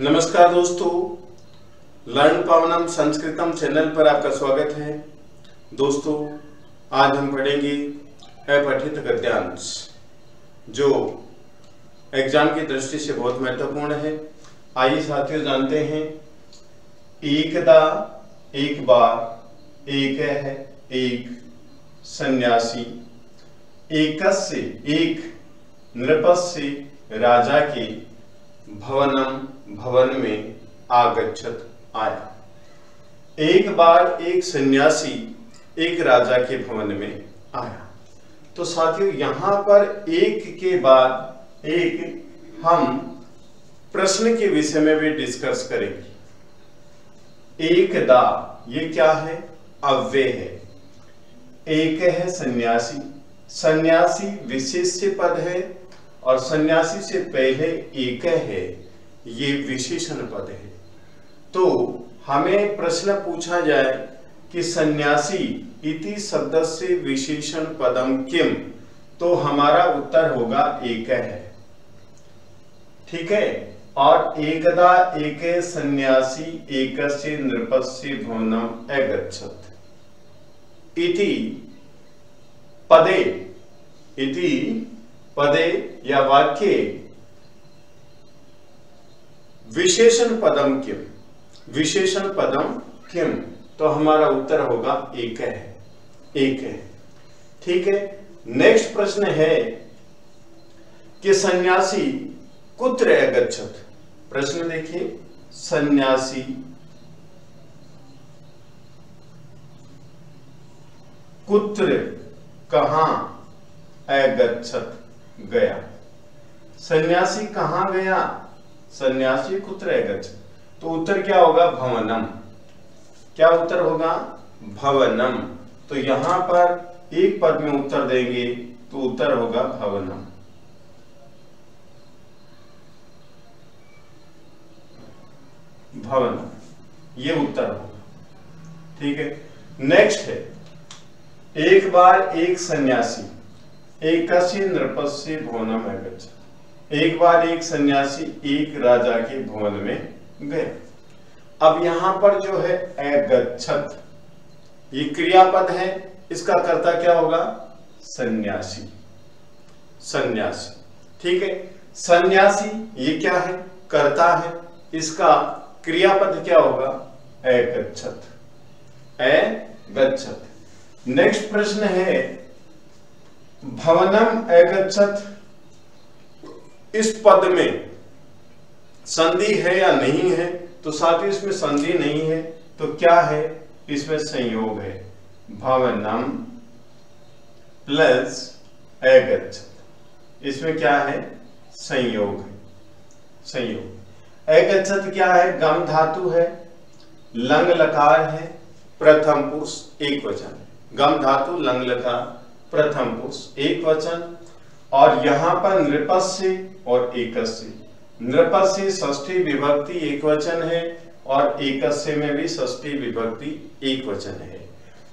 नमस्कार दोस्तों, learn पावनम संस्कृतम channel पर आपका स्वागत है। दोस्तों, आज हम पढ़ेंगे अपठित गद्यांश, जो एग्जाम की दृष्टि से बहुत महत्वपूर्ण है। आइए साथियों जानते हैं। एकदा, एक बार, एक है, एक सन्यासी, एकस्य, एक नृपस्य राजा के भवनम, भवन में आगच्छत आया। एक बार एक सन्यासी एक राजा के भवन में आया। तो साथियों यहां पर एक के बाद एक हम प्रश्न के विषय में भी डिस्कस करेंगे। एकदा, ये क्या है? अव्यय है। एक है सन्यासी, सन्यासी विशेष्य पद है और सन्यासी से पहले एक है, ये विशेषण पद है। तो हमें प्रश्न पूछा जाए कि सन्यासी इति शब्दस्य विशेषण पदम किम, तो हमारा उत्तर होगा एक है। ठीक है। और एकदा एक सन्यासी एकस्य नृपस्य भवनम अगच्छत इति पदे, इति पदे या वाक्ये विशेषण पदम किम, विशेषण पदम किम, तो हमारा उत्तर होगा एक है, एक है। ठीक है। नेक्स्ट प्रश्न है कि सन्यासी कुत्र अगच्छत। प्रश्न देखिए, सन्यासी कुत्र, कहां, अगच्छत, गया। सन्यासी कहां गया? सन्यासी कुत्र अगच्छत, तो उत्तर क्या होगा? भवनम। क्या उत्तर होगा? भवनम। तो यहां पर एक पद में उत्तर देंगे तो उत्तर होगा भवनम। भवनम, ये उत्तर होगा। ठीक है। नेक्स्ट है, एक बार एक सन्यासी एकस्य नृपस्य भवनम अगच्छत। एक बार एक सन्यासी एक राजा के भवन में गए। अब यहां पर जो है अगच्छत, ये क्रियापद है, इसका कर्ता क्या होगा? सन्यासी, सन्यासी। ठीक है। सन्यासी ये क्या है? कर्ता है, इसका क्रियापद क्या होगा? अगच्छत, अगच्छत। नेक्स्ट प्रश्न है, भवनम अगच्छत, इस पद में संधि है या नहीं है? तो साथ ही इसमें संधि नहीं है, तो क्या है? इसमें संयोग है। भवनम प्लस अगच्छत, इसमें क्या है? संयोग है, संयोग। अगच्छत क्या है? गम धातु है, लंग लकार है, प्रथम पुरुष एक वचन। गम धातु, लंग लकार, प्रथम पुरुष एक वचन। और यहां पर नृपस्य और एकस्य, नृपस्य षष्ठी विभक्ति एक वचन है और एकस्य में भी षष्ठी विभक्ति एक वचन है।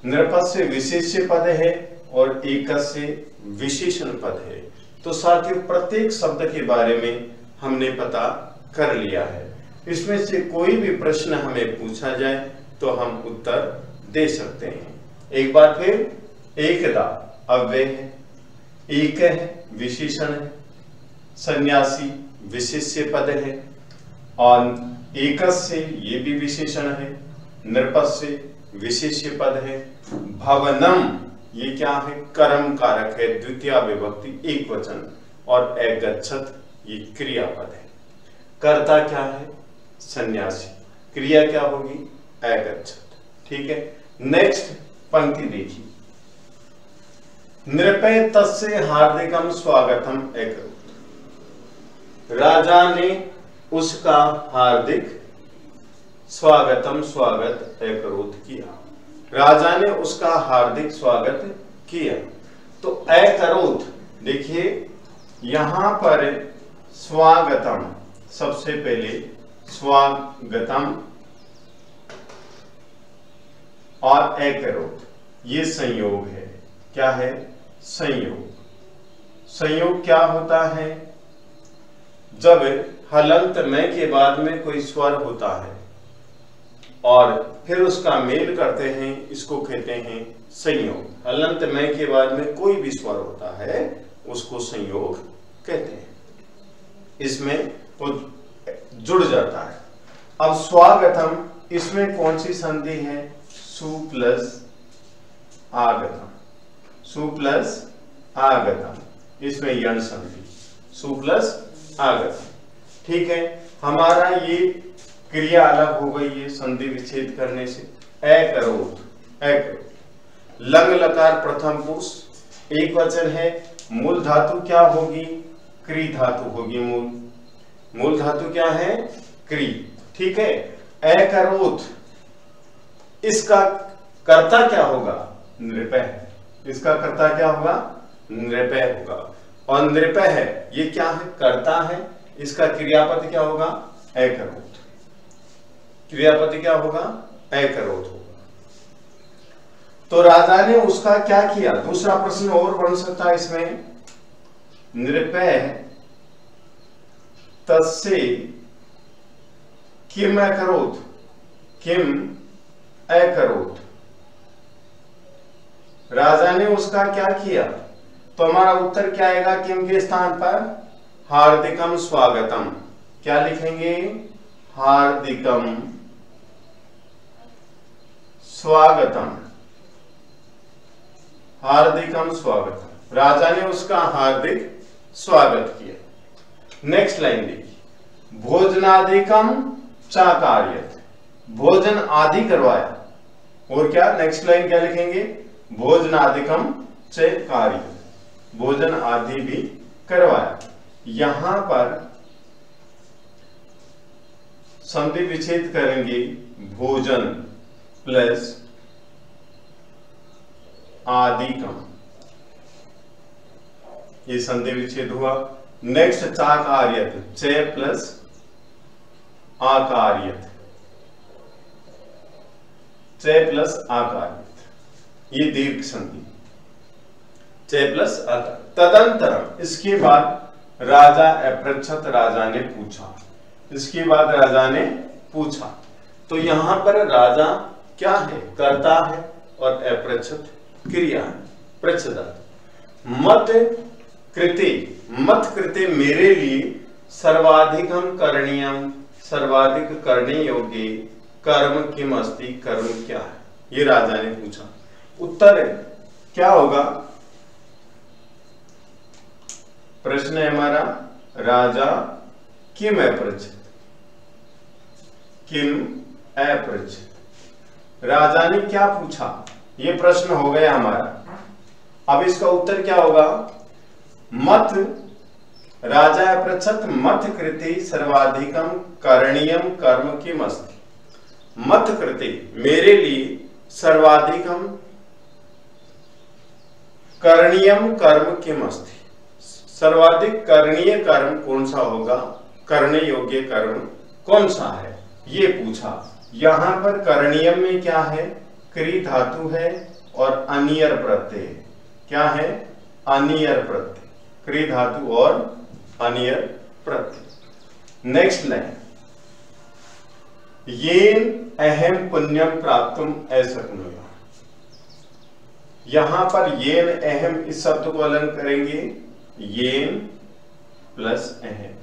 नृपस्य विशेष्य पद है और एकस्य विशेषण पद है। तो साथियों प्रत्येक शब्द के बारे में हमने पता कर लिया है। इसमें से कोई भी प्रश्न हमें पूछा जाए तो हम उत्तर दे सकते हैं। एक बार फिर, एकदा अव्यय है, एक है विशेषण है, सन्यासी विशेष्य पद है और एकस्य ये भी विशेषण है, नृपस्य विशेष्य पद है, भवनम ये क्या है? कर्म कारक है, द्वितीय विभक्ति एक वचन, और अगच्छत ये क्रियापद है। कर्ता क्या है? सन्यासी। क्रिया क्या होगी? अगच्छत। ठीक है। नेक्स्ट पंक्ति देखिए, नृपे तस्य हार्दिकम स्वागतम अकरोत्। राजा ने उसका हार्दिक स्वागतम, स्वागत अकरोत् किया। राजा ने उसका हार्दिक स्वागत किया। तो अकरोत् देखिए, यहां पर स्वागतम, सबसे पहले स्वागतम और अकरोत् ये संयोग है। क्या है? संयोग। संयोग क्या होता है? जब हलंत में के बाद में कोई स्वर होता है और फिर उसका मेल करते हैं, इसको कहते हैं संयोग। हलंत में के बाद में कोई भी स्वर होता है उसको संयोग कहते हैं, इसमें वो जुड़ जाता है। अब स्वागतम, इसमें कौन सी संधि है? सु प्लस आगतम, सु प्लस आगतम, इसमें यण संधि, सु प्लस आगतम। ठीक है, हमारा ये क्रिया अलग हो गई है संधि विच्छेद करने से। अकरोत, अकरोत, लंग लकार प्रथम पुरुष एक वचन है, मूल धातु क्या होगी? क्री धातु होगी। मूल धातु क्या है? क्री। ठीक है, अकरोत, इसका कर्ता क्या होगा? नृपय। इसका कर्ता क्या होगा? नृपय होगा। और नृपय है, ये क्या है? कर्ता है। इसका क्रियापद क्या होगा? अकरोत। क्रियापद क्या होगा? अकरोत होगा। तो राजा ने उसका क्या किया? दूसरा प्रश्न और बन सकता है इसमें, नृपय तस्य किम अकरोत, किम अकरोत, राजा ने उसका क्या किया? तो हमारा उत्तर क्या आएगा? किम के स्थान पर हार्दिकम स्वागतम। क्या लिखेंगे? हार्दिकम स्वागतम, हार्दिकम स्वागतम। राजा ने उसका हार्दिक स्वागत किया। नेक्स्ट लाइन देखिए, भोजनादिकम चाकार्यत, भोजन आदि करवाया। और क्या नेक्स्ट लाइन क्या लिखेंगे? भोजनादिकम च कार्य, भोजन आदि भी करवाया। यहां पर संधि विच्छेद करेंगे, भोजन प्लस आदिकम, ये संधि विच्छेद हुआ। नेक्स्ट चाकार्यत, च प्लस आकार्यत, च प्लस आकार्यत, ये दीर्घ संधि, च प्लस आकार। तदंतरम, इसके बाद राजा अपृच्छत, राजा ने पूछा। इसके बाद राजा ने पूछा, तो यहां पर राजा क्या है? कर्ता है और अपृच्छत क्रिया है, पृच्छत। मत कृते, मत कृते, मेरे लिए सर्वाधिकम करणीयम, सर्वाधिक करने योग्य कर्म किम अस्ति, कर्म क्या है? ये राजा ने पूछा। उत्तर क्या होगा? प्रश्न है हमारा, राजा किम अपृच्छत, किम अपृच्छत, राजा ने क्या पूछा? ये प्रश्न हो गया हमारा। अब इसका उत्तर क्या होगा? मत, राजा अपृच्छत मत कृते सर्वाधिकम करणीयम कर्म किम अस्ति, मत कृते, मेरे लिए सर्वाधिकम करणीयम कर्म किम अस्ति, सर्वाधिक करणीय कर्म कौन सा होगा? करने योग्य कर्म कौन सा है? ये पूछा। यहां पर करणीयम में क्या है? क्री धातु है और अनियर प्रत्यय। क्या है? अनियर प्रत्यय, क्री धातु और अनियर प्रत्यय। नेक्स्ट लाइन, येन अहम पुण्यम प्राप्तुम अशक्नुया। यहां पर येन अहम, इस शब्द को अलग करेंगे, येन प्लस अहम,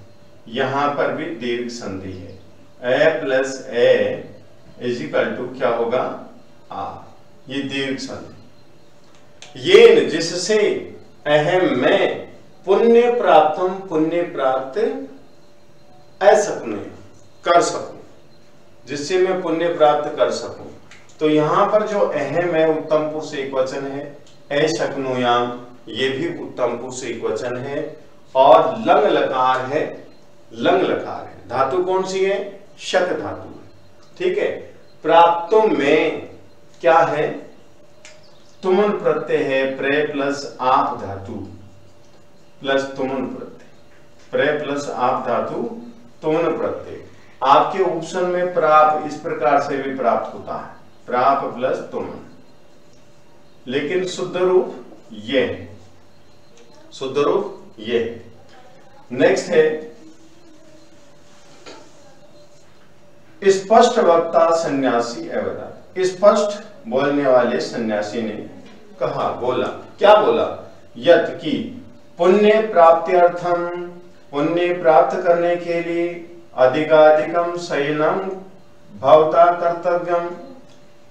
यहां पर भी दीर्घ संधि है। A plus A is equal to क्या होगा? आ, ये दीर्घ संधि। येन, जिससे, अहम में, पुण्य प्राप्तम, पुण्य प्राप्त अशक्नुया, कर सकूं, जिससे मैं पुण्य प्राप्त कर सकूं। तो यहां पर जो अहम है उत्तम पुरुष एक वचन है, अशक्नुयाम ये भी उत्तम पुरुष एक वचन है, और लंग लकार है, लंग लकार है। धातु कौन सी है? शक धातु है। ठीक है, प्राप्तों में क्या है? तुमन प्रत्यय है, प्रे प्लस आप धातु प्लस तुमन प्रत्यय, प्रे प्लस आप धातु तुमन प्रत्यय। आपके ऑप्शन में प्राप इस प्रकार से भी प्राप्त होता है, प्राप प्लस तुमन, लेकिन शुद्ध रूप ये है, शुद्ध रूप ये है। नेक्स्ट है स्पष्ट वक्ता सन्यासी अवदत्, स्पष्ट बोलने वाले सन्यासी ने कहा, बोला, क्या बोला? यत् की पुण्य प्राप्त्यर्थम, पुण्य प्राप्त करने के लिए अधिकाधिकम शयनम भवता कर्तव्यम,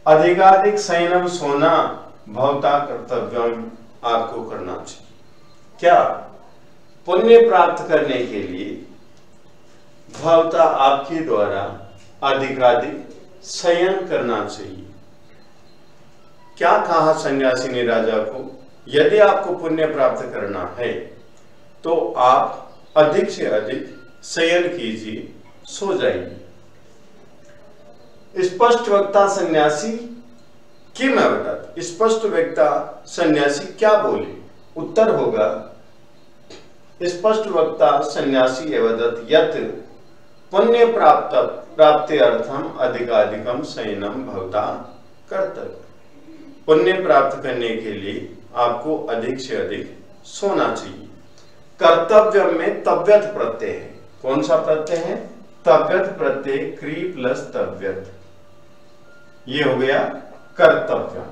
अधिकाधिक शयनम सोना भवता कर्तव्यम, आपको करना चाहिए। क्या? पुण्य प्राप्त करने के लिए भवता आपके द्वारा अधिकाधिक शयन करना चाहिए। क्या कहा सन्यासी ने राजा को? यदि आपको पुण्य प्राप्त करना है तो आप अधिक से अधिक शयन कीजिए, सो जाइए। स्पष्ट वक्ता सन्यासी किम अवदत्, स्पष्ट वक्ता सन्यासी क्या बोले? उत्तर होगा स्पष्ट वक्ता सन्यासी अवदत् यत् पुण्य प्राप्ति अर्थम अधिकाधिकम शयनम भवता कर्तव्य, पुण्य प्राप्त करने के लिए आपको अधिक से अधिक सोना चाहिए। कर्तव्य में तव्यत प्रत्यय है। कौन सा प्रत्यय है? तव्यत प्रत्यय, क्री प्लस तव्यत, ये हो गया कर्तव्य।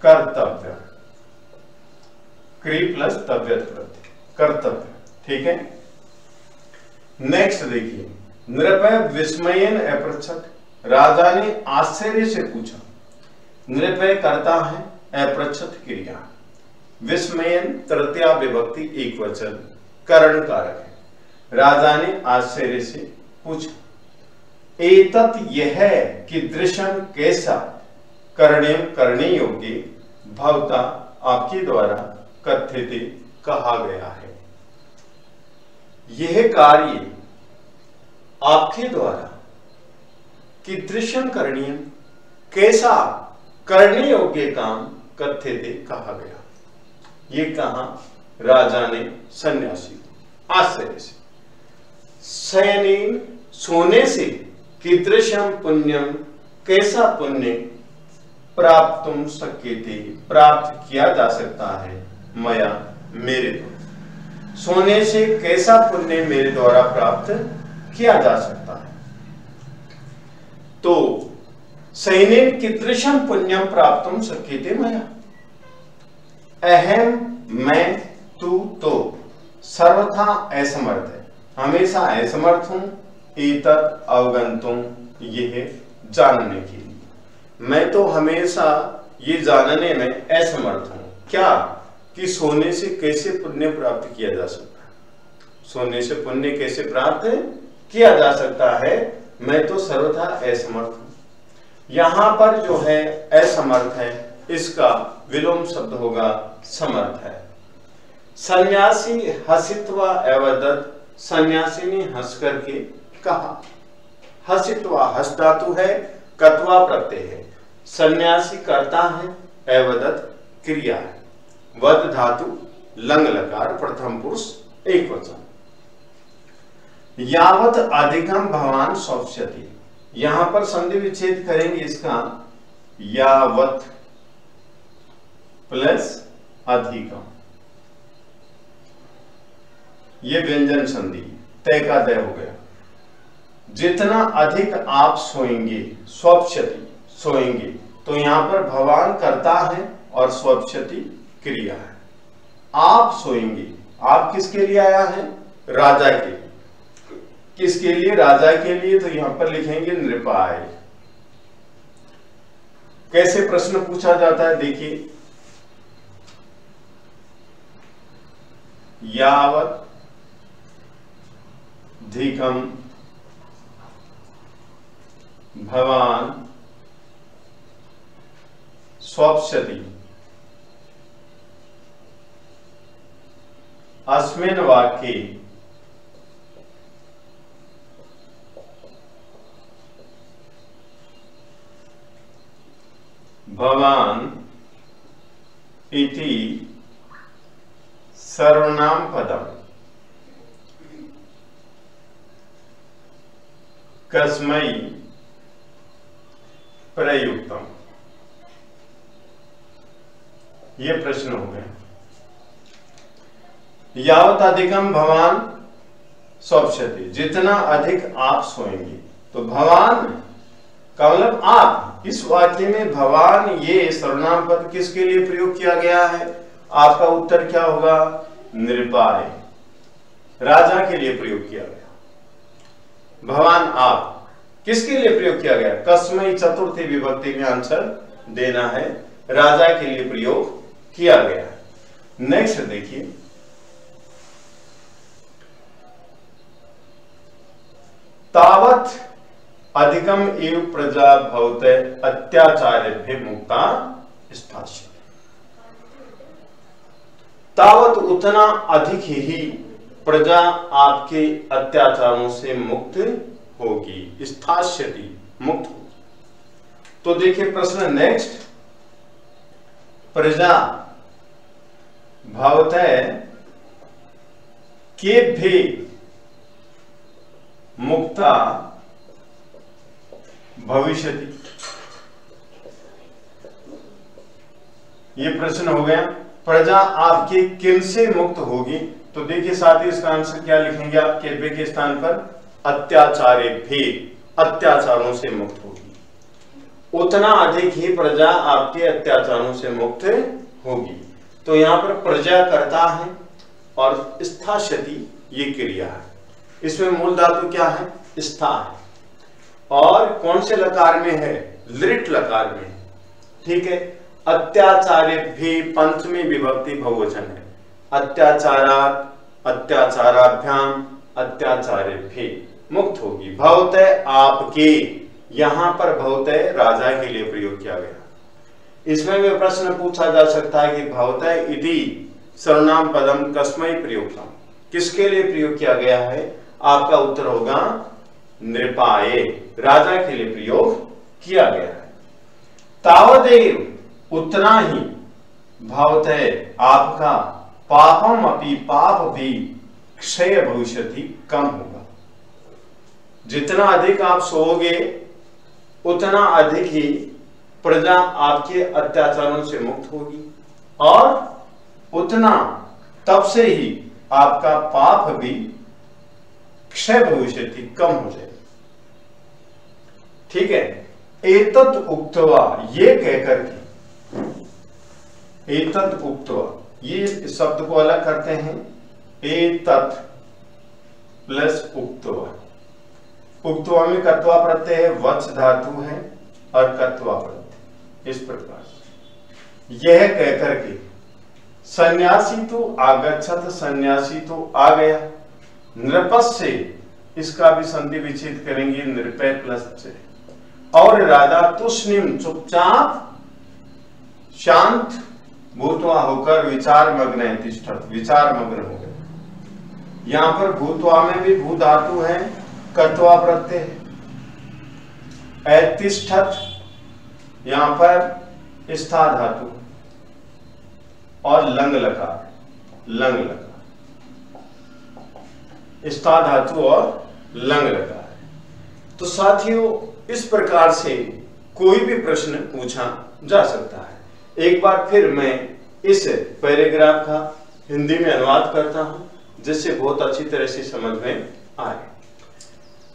कर्तव्य, क्री प्लस तव्यत प्रत्यय, कर्तव्य। ठीक है। नेक्स्ट देखिए, नृपय विस्मयेन अपृच्छत्, राजा ने आश्चर्य से पूछा। नृपय करता है, अपृच्छत् क्रिया, विस्मयेन तृतीया विभक्ति एक वचन, करण कारक है। राजा ने आश्चर्य से पूछा, एतत् यह कीदृशं कैसा करणीयम करने योग्य भवता आपके द्वारा कथ्यते कहा गया है। यह कार्य आपके द्वारा कीदृशं करणीयम, कैसा करने योग्य काम कथ्यते कहा गया। ये कहा राजा ने सन्यासी को आश्चर्य से। शयनेन, सोने से, कीदृशं पुण्यम, कैसा पुण्य, प्राप्तुम शक्यते, प्राप्त किया जा सकता है, मया, मेरे द्वारा। सोने से कैसा पुण्य मेरे द्वारा प्राप्त किया जा सकता है। तो शयनेन कीदृशं पुण्यम प्राप्तुम शक्यते मया, अहम, मैं, तू, तो सर्वथा असमर्थ है, हमेशा असमर्थ हूं, एतत् अवगंतुम, यह जानने के लिए। मैं तो हमेशा ये जानने में असमर्थ हूं, क्या? कि सोने से कैसे पुण्य प्राप्त किया जा सकता है, सोने से पुण्य कैसे प्राप्त किया जा सकता है, मैं तो सर्वथा असमर्थ हूं। यहां पर जो है असमर्थ है, इसका विलोम शब्द होगा समर्थ है। सन्यासी हसित्वा अवदत्, सन्यासी ने हंस करके कहा। हसित्वा, हस धातु है, कत्वा प्रत्यय है। सन्यासी करता है, अवदत् क्रिया है। वद धातु, लंग लकार, प्रथम पुरुष एक वचन। यावत अधिकम भवान सौप्स्यति, यहां पर संधि विच्छेद करेंगे इसका, यावत प्लस अधिकम, ये व्यंजन संधि, तय का तय हो गया। जितना अधिक आप सोएंगे, स्वप्स्यति, सोएंगे, तो यहां पर भवान करता है और स्वप्स्यति क्रिया है। आप सोएंगे, आप किसके लिए आया है? राजा के लिए। किसके लिए? राजा के लिए। तो यहां पर लिखेंगे नृपाय। कैसे प्रश्न पूछा जाता है, देखिए, यावत अधिकम भवान स्वप्स्यति, अस्मिन् वाक्ये भवान इति सर्वनाम पदम कस्मै प्रयुक्तम। ये प्रश्न हो गए। यावत अधिकम भवान स्वप्स्यति, जितना अधिक आप सोएंगे, तो भवान का मतलब आप। इस वाक्य में भवान ये सर्वनाम पद किसके लिए प्रयोग किया गया है? आपका उत्तर क्या होगा? नृपाय, राजा के लिए प्रयोग किया गया। भवान आप किसके लिए प्रयोग किया गया? कस्मै चतुर्थी विभक्ति में आंसर देना है, राजा के लिए प्रयोग किया गया है। नेक्स्ट देखिए, तावत अधिकम एव प्रजा भवते अत्याचारेभ्य मुक्ता स्थास्यति। तावत उतना अधिक ही प्रजा आपके अत्याचारों से मुक्त होगी, स्थास्यति मुक्त होगी। तो देखिए प्रश्न नेक्स्ट, प्रजा भवते केभ्य मुक्ता भविष्यति। ये प्रश्न हो गया, प्रजा आपके किन से मुक्त होगी? तो देखिए साथ ही इसका आंसर क्या लिखेंगे आप? केभ्य के स्थान पर अत्याचारेभ्य, अत्याचारों से मुक्त होगी। उतना अधिक ही प्रजा आपके अत्याचारों से मुक्त होगी। तो यहां पर प्रजा कर्ता है और स्थास्यति ये क्रिया है। इसमें मूल धातु क्या है? स्था है। और कौन से लकार में है? लृट लकार में। ठीक है। अत्याचारेभ्य पंचमी विभक्ति बहुवचन है। अत्याचारात, अत्याचाराभ्याम, अत्याचारेभ्य मुक्त होगी। भवते आपके, यहां पर भवते राजा के लिए प्रयोग किया गया। इसमें भी प्रश्न पूछा जा सकता है कि भवते इति सर्वनाम पदम कस्मै प्रयुक्तम, किसके लिए प्रयोग किया गया है? आपका उत्तर होगा नृपाय, राजा के लिए प्रयोग किया गया है। तावदेव उतना ही, भवते आपका, पापम अपि पाप भी क्षय भविष्यति कम होगा। जितना अधिक आप सोओगे उतना अधिक ही प्रजा आपके अत्याचारों से मुक्त होगी और उतना तब से ही आपका पाप भी क्षय भविष्यति कम हो जाएगा। ठीक है। एतत् उक्त्वा, ये कहकर के, एतत् उक्त्वा, ये शब्द को अलग करते हैं। एतत् प्लस उक्त्वा, उक्त्वा में कत्वा प्रत्यय है, वच धातु है और कत्वा प्रत्यय। इस प्रकार यह कहकर के, सन्यासी तो आगच्छत, सन्यासी तो आ गया। नृपस्य, इसका भी संधि विच्छेद करेंगे, नृपय प्लस से। और राजा तुष्णिम, चुपचाप शांत भूतवा होकर विचार मग्न है, तिष्ठत, विचार मग्न हो गए। यहां पर भूतवा में भी भू धातु है, कत्वा प्रत्यय है। तिष्ठत यहां पर स्था धातु और लंग लकार, लंग लकार, स्था धातु और लंग लकार। तो साथियों इस प्रकार से कोई भी प्रश्न पूछा जा सकता है। एक बार फिर मैं इस पैराग्राफ का हिंदी में अनुवाद करता हूं जिससे बहुत अच्छी तरह से समझ में आए।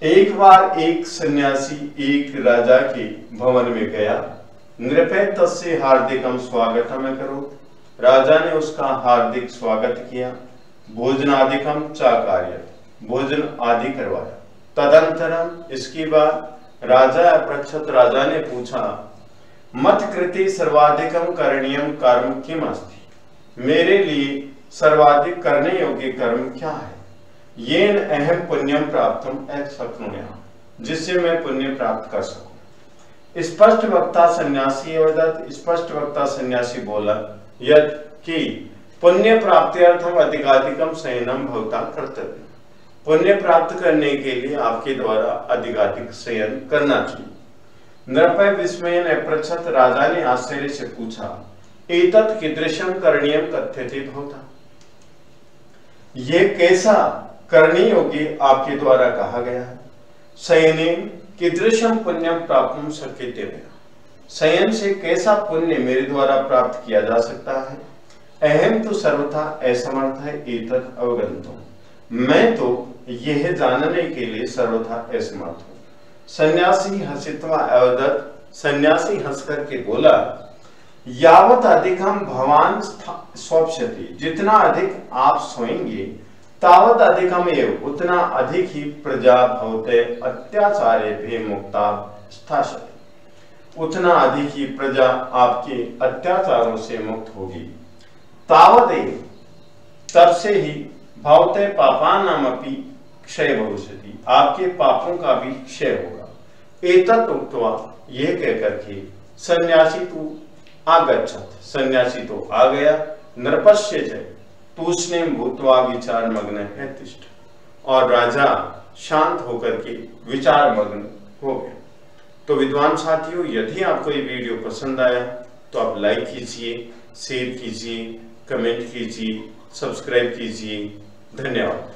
एक बार एक सन्यासी एक राजा के भवन में गया। नृपे तस्य हार्दिकम स्वागतम करो, राजा ने उसका हार्दिक स्वागत किया। भोजनादिकम चाकार्य, भोजन आदि करवाया। तदंतरम, इसके बाद राजा पृच्छत, राजा ने पूछा, मत कृते सर्वाधिकम करणीयम कर्म किम अस्ति, मेरे लिए सर्वाधिक करने योग्य कर्म क्या है? येन अहम पुण्यम प्राप्तम शक्नुयाम, जिससे मैं पुण्य प्राप्त कर सकूं। स्पष्ट वक्ता सन्यासी अवदत्, स्पष्ट वक्ता सन्यासी बोला, यद कि पुण्य प्राप्त्यर्थम अधिकाधिकम शयनम भवता कर्तव्य, पुण्य प्राप्त करने के लिए आपके द्वारा अधिकाधिक शयन करना चाहिए। नृपय विस्मयेन अपृच्छत, राजा ने आश्चर्य से पूछा, एतत् कीदृशं करणीयं कथ्यते भवता, यह कैसा करने योग्य आपके द्वारा कहा गया है? शयनेन कीदृशं पुण्यम प्राप्तुं शक्यते मया, शयन से कैसा पुण्य मेरे द्वारा प्राप्त किया जा सकता है? अहम तो सर्वथा असमर्थ है एतत् अवगन्तुं, मैं तो यह जानने के लिए सर्वथा असमर्थ हूं। सन्यासी हसित्वा अवदत्, सन्यासी हंस करके बोला, यावत अधिकम भवान स्वप्स्यति, जितना अधिक आप सोएंगे, तावत अधिकम एव, उतना अधिक ही प्रजा भवते अत्याचारे भी मुक्ता स्थास्यति, उतना अधिक ही प्रजा आपके अत्याचारों से मुक्त होगी। तावत एव, तब से ही भवते पापानामपि क्षय भविष्यति, आपके पापों का भी क्षय होगा। एतत् उक्त्वा, यह कहकर के सन्यासी तू आगच्छत, सन्यासी तो आ गया, नृपस्य च तूष्णीं भूत्वा विचार मग्न है तिष्ठ, और राजा शांत होकर के विचार मग्न हो गया। तो विद्वान साथियों, यदि आपको ये वीडियो पसंद आया तो आप लाइक कीजिए, शेयर कीजिए, कमेंट कीजिए, सब्सक्राइब कीजिए। धन्यवाद।